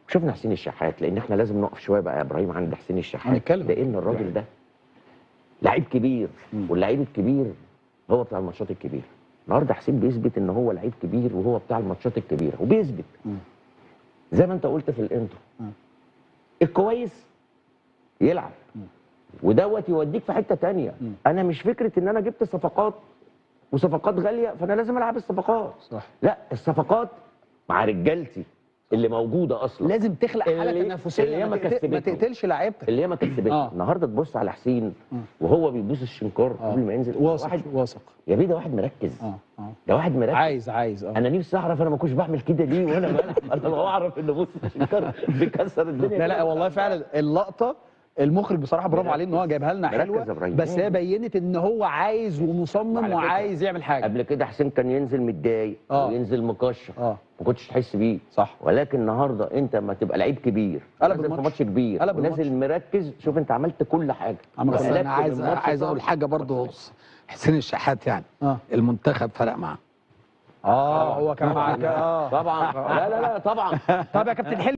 شفنا حسين الشحات، لان احنا لازم نقف شويه بقى يا ابراهيم عند حسين الشحات، هنتكلم. لان الراجل ده لعيب كبير، واللعيب الكبير هو بتاع الماتشات الكبيره. النهارده حسين بيثبت ان هو لعيب كبير وهو بتاع الماتشات الكبيره، وبيثبت زي ما انت قلت في الانترو الكويس يلعب ودوت يوديك في حته تانية. انا مش فكره ان انا جبت صفقات وصفقات غاليه فانا لازم العب الصفقات، صح. لا، الصفقات مع رجالتي اللي موجوده اصلا لازم تخلق حاله اللي تنافسيه، ما ما كسبتني. تقتلش لعيبتك اللي هي ما كسبتني. النهارده تبص على حسين وهو بيبوس الشنكار قبل ما ينزل، واثق واثق يا بيه، ده واحد مركز. ده واحد مركز عايز انا نفسي اعرف انا ما كنتش بعمل كده ليه وانا بلعب. انا لو اعرف ان بوس الشنكار بيكسر الدنيا. لا والله فعلا اللقطه المخرج بصراحه برافو عليه ان هو جايبها لنا حلوه، بس هي بينت ان هو عايز ومصمم وعايز يعمل حاجه. قبل كده حسين كان ينزل متضايق وينزل مكشر، ما كنتش تحس بيه، صح. ولكن النهارده انت لما تبقى لعيب كبير نازل في ماتش كبير ونازل مركز، شوف انت عملت كل حاجه. بس انا عايز اقول حاجه برضه، حسين الشحات يعني المنتخب فرق معاه. هو كان معاك. طبعا لا طبعا. طب يا كابتن حلمي